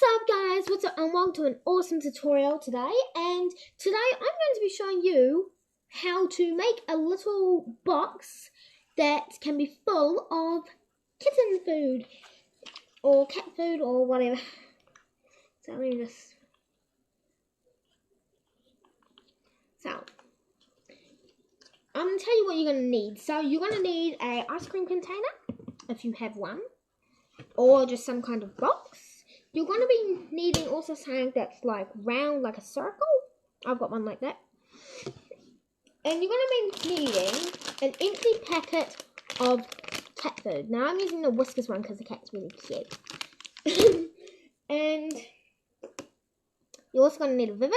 What's up guys, what's up and welcome to an awesome tutorial today. And today I'm going to be showing you how to make a little box that can be full of kitten food or cat food or whatever. So let me just... I'm going to tell you what you're going to need. So you're going to need an ice cream container if you have one, or just some kind of box. You're going to be needing also something that's like round, like a circle. I've got one like that. And you're going to be needing an empty packet of cat food. Now I'm using the Whiskers one because the cat's really cute. And you're also going to need a Vivid,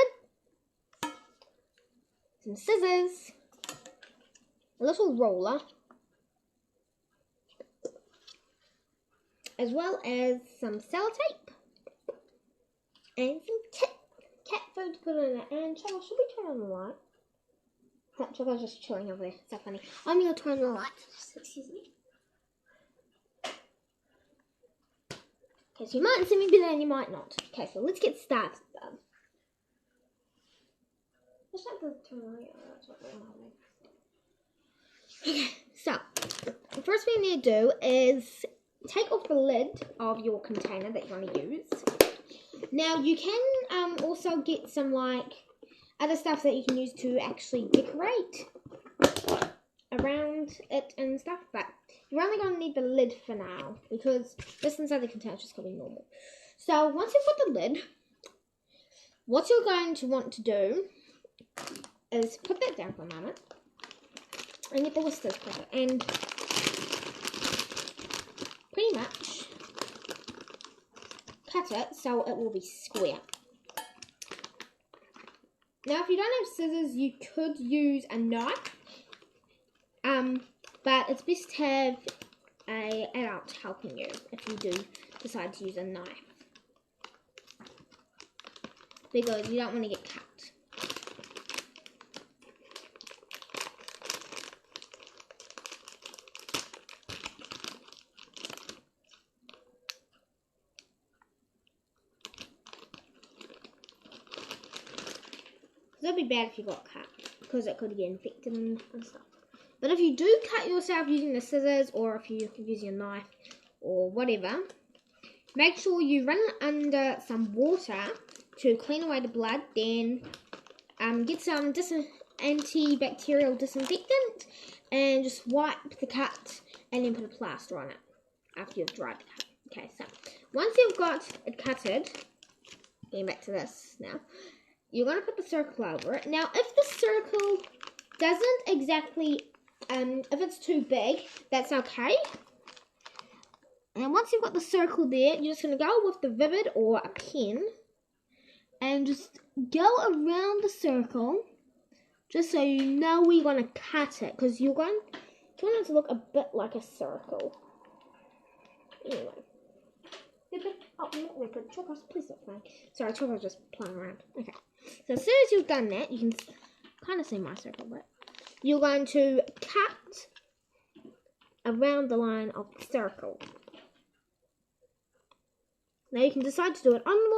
some scissors, a little roller, as well as some sellotape. And some cat food to put in it. And Choco, should we turn on the light? That Choco's just chilling over there. So funny. I'm going to turn on the light. Excuse me. Okay, so you might see me, but then you might not. Okay, so let's get started then. Let's not go turn on the light. That's what we're having. Okay, so the first thing you need to do is take off the lid of your container that you're going to use. Now you can also get some like other stuff that you can use to actually decorate around it and stuff, but you're only going to need the lid for now because this inside the container is just going to be normal. So once you've got the lid, what you're going to want to do is put that down for a moment and get the Whiskers packet and pretty much cut it so it will be square. Now if you don't have scissors, you could use a knife, but it's best to have an adult helping you if you do decide to use a knife, because you don't want to get cut. That'd be bad if you got cut, because it could get infected and stuff. But if you do cut yourself using the scissors, or if you use your knife or whatever, make sure you run it under some water to clean away the blood. Then get some antibacterial disinfectant and just wipe the cut, and then put a plaster on it after you've dried the cut. Okay, so once you've got it cutted, getting back to this now, you're going to put the circle over it. Now, if the circle doesn't exactly, if it's too big, that's okay. And once you've got the circle there, you're just going to go with the Vivid or a pen and just go around the circle, just so you know where you're going to cut it, because you want it to look a bit like a circle. Anyway. Oh, Choco's, please don't play. Sorry, Choco's just playing around. Okay. So as soon as you've done that, you can kind of see my circle, but you're going to cut around the line of the circle. Now you can decide to do it on the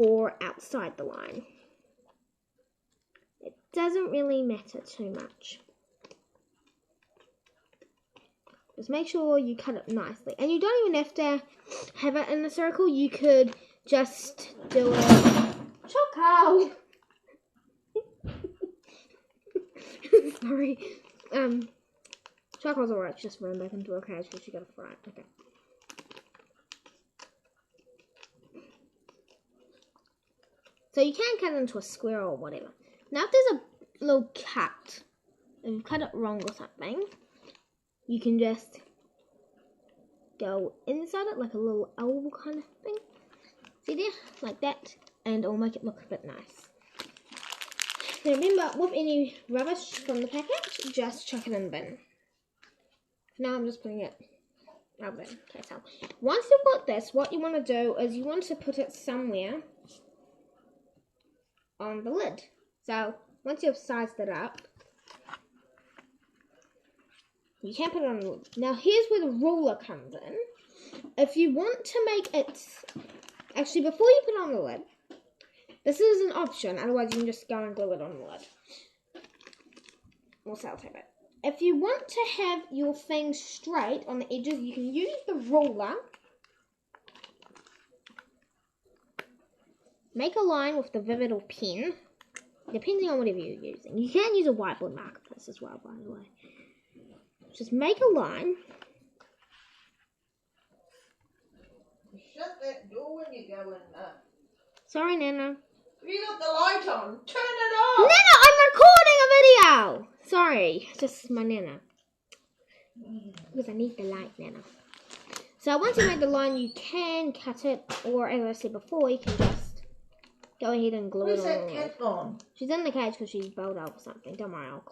line or outside the line. It doesn't really matter too much. Just make sure you cut it nicely. And you don't even have to have it in a circle. You could just do it... Choco! Sorry. Choco's alright. Just run back into her cage because she got a fright. Okay. So you can cut it into a square or whatever. Now if there's a little cut, if you cut it wrong or something, you can just go inside it like a little elbow kind of thing. See there? Like that. And it'll make it look a bit nice. Now remember, with any rubbish from the packet, just chuck it in the bin. Now I'm just putting it out there. Okay, so once you've got this, what you want to do is you want to put it somewhere on the lid. So once you've sized it up, you can put it on the lid. Now here's where the ruler comes in. If you want to make it Actually, before you put on the lid, this is an option. Otherwise, you can just go and glue it on the lid. Or sellotape it. If you want to have your thing straight on the edges, you can use the ruler. Make a line with the Vivid or pen, depending on whatever you're using. You can use a whiteboard marker for this as well, by the way. Just make a line. Shut that door when you go in there. Sorry, Nana. Have you got the light on? Turn it off! Nana, I'm recording a video! Sorry, just my Nana. Because I need the light, Nana. So once you make the line, you can cut it, or as I said before, you can just go ahead and glue Where's it on. that cat gone? She's in the cage because she's bowled up or something. Don't worry, I'll...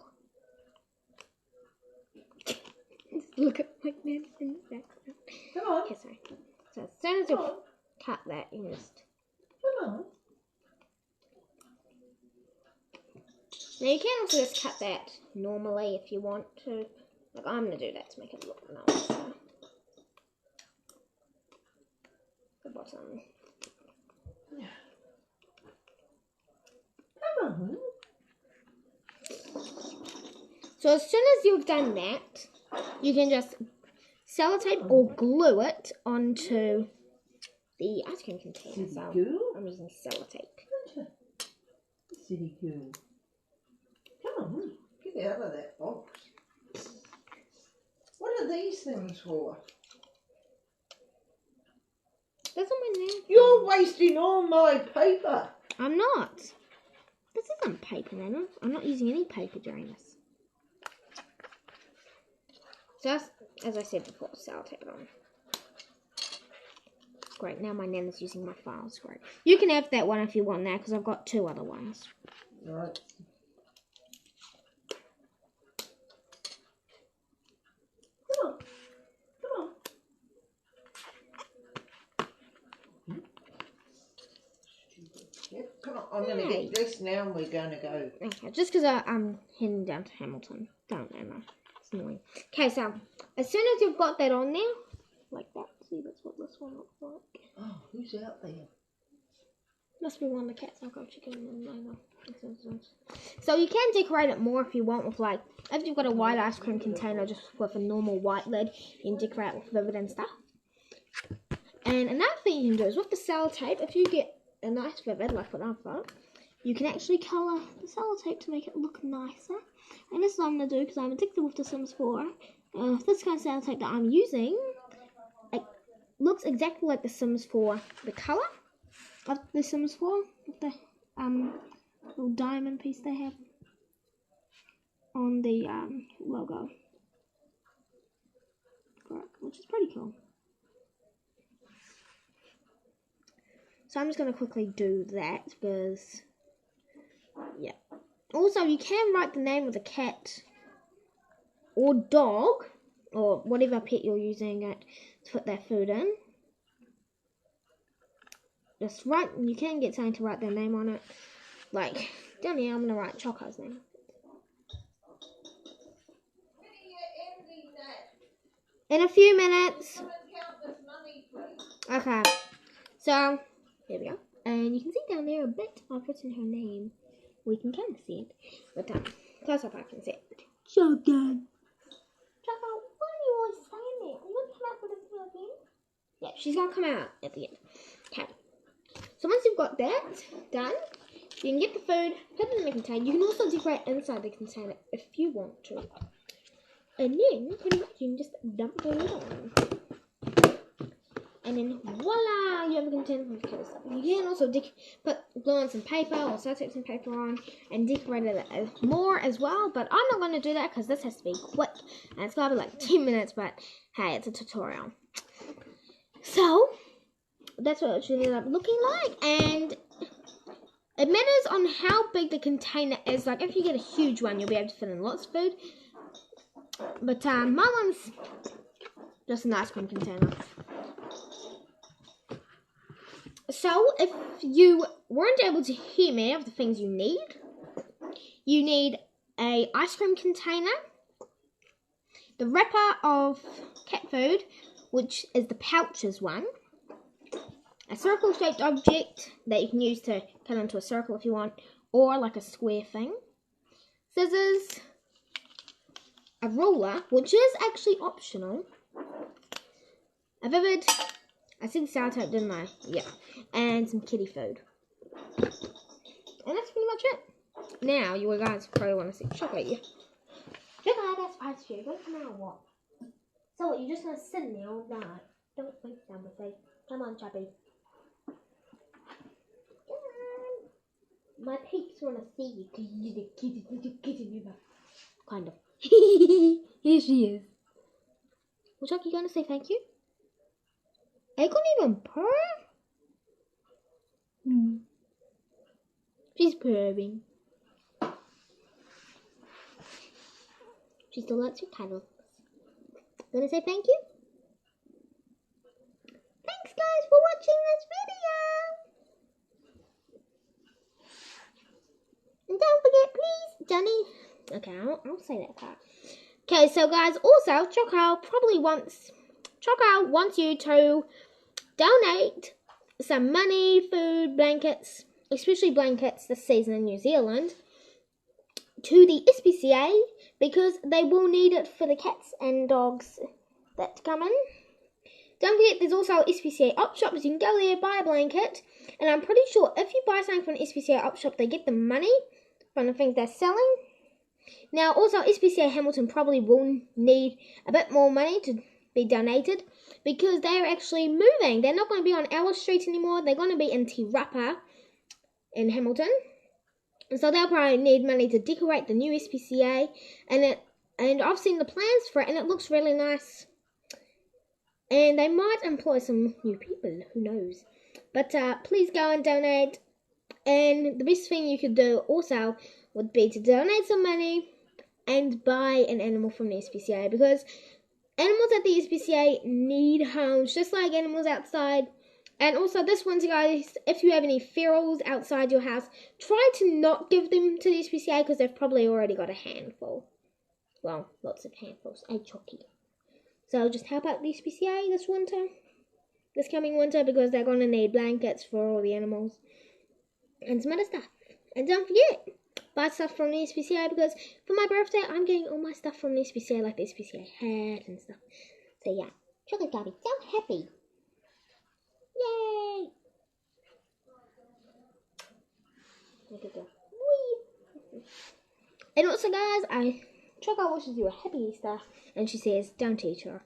Look at my Nana in the background. Come on. Okay, sorry. So as soon as you cut that, you can just... Come on. Now you can also just cut that normally if you want to. Like I'm going to do that to make it look nice. So. The bottom. Come on. So as soon as you've done that, you can just sellotape or glue it onto the ice cream container. So I'm using sellotape. Silly girl. Come on, get out of that box. What are these things for? That's on my nail. You're wasting all my paper. I'm not. This isn't paper, Nana. I'm not using any paper during this. Just as I said before, sellotape it on. Great, now my Nana's using my files. Great. You can have that one if you want now, because I've got 2 other ones. Right. Come on. Come on. Yep, come on. I'm going to get dressed now and we're going to go. Okay, just because I'm heading down to Hamilton. Don't know. It's annoying. Okay, so as soon as you've got that on there, like that. See, that's what this one looks like. Oh, who's out there? Must be one of the cats. I'll go check in. No. So you can decorate it more if you want with like, if you've got a white ice cream container just with a normal white lid, you can decorate with Vivid and stuff. And another thing you can do is with the sellotape, if you get a nice Vivid like what I've got, you can actually colour the sellotape to make it look nicer. And this is what I'm going to do because I'm addicted with The Sims 4. This kind of sellotape that I'm using, it looks exactly like The Sims 4, the colour of The Sims 4, with the little diamond piece they have on the logo, which is pretty cool. So I'm just going to quickly do that because, yeah. Also, you can write the name of the cat or dog or whatever pet you're using it to put their food in. Just write, you can get something to write their name on it. Like, down here, I'm going to write Choco's name. In a few minutes. Okay. So, here we go. And you can see down there a bit of what's in her name. We can kind of see it. But close up I can see it. Choco. Choco, why are you always saying that? Are you going to come out for this again? Yeah, she's going to come out at the end. Okay. So once you've got that done, you can get the food, put it in the container. You can also decorate inside the container if you want to. And then, pretty much, you can just dump the lid on. And then, voila, you have a container for the kids. You can also glue on some paper or sellotape some paper on and decorate it more as well. But I'm not going to do that because this has to be quick. And it's got to be like 10 minutes, but hey, it's a tutorial. So, that's what it should end up looking like. And it matters on how big the container is. Like, if you get a huge one, you'll be able to fit in lots of food. But my one's just an ice cream container. So, if you weren't able to hear me of the things you need a ice cream container, the wrapper of cat food, which is the pouches one, a circle-shaped object that you can use to cut into a circle if you want, or like a square thing. Scissors, a ruler, which is actually optional. A vivid, I said sellotape, didn't I? Yeah. And some kitty food. And that's pretty much it. Now, you guys probably want to see chocolate. Yeah. Chocolate, that's spice food. Don't come out or what? So what, you're just going to sit in there all night? Don't wait down with me. Come on, Chubby. My peeps want to see you because you're the cutest little kitten ever. Kind of. Here she is. Well, Chuck, you going to say thank you? Are you going to even purr? She's purring. She still likes your cuddles. Gonna say thank you? Thanks, guys, for watching this video. And don't forget, please, Johnny. Okay, I'll say that part. Okay, so guys, also, Choco wants you to donate some money, food, blankets, especially blankets this season in New Zealand, to the SPCA because they will need it for the cats and dogs that come in. Don't forget, there's also SPCA op shops. You can go there, buy a blanket, and I'm pretty sure if you buy something from an SPCA op shop, they get the money from the things they're selling. Now, also, SPCA Hamilton probably will need a bit more money to be donated because they're actually moving. They're not going to be on Alice Street anymore. They're going to be in Te Rapa in Hamilton. And so they'll probably need money to decorate the new SPCA. And I've seen the plans for it, and it looks really nice. And they might employ some new people, who knows. But please go and donate. And the best thing you could do also would be to donate some money and buy an animal from the SPCA, because animals at the SPCA need homes just like animals outside. And also this winter, guys, if you have any ferals outside your house, try to not give them to the SPCA because they've probably already got a handful. Well, lots of handfuls. A chocky. So just help out the SPCA this coming winter, because they're going to need blankets for all the animals and some other stuff. And don't forget, buy stuff from the SPCA, because for my birthday, I'm getting all my stuff from the SPCA, like the SPCA hat and stuff. So yeah, Chocolate's gonna be so happy. Yay! Look at that. And also, guys, Choco wishes you a happy Easter, and she says, don't teach her.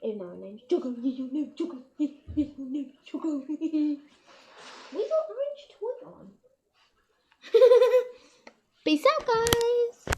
Even though her name's Choco, your name Choco, your name Choco. Where's your orange toy on? Peace out, guys.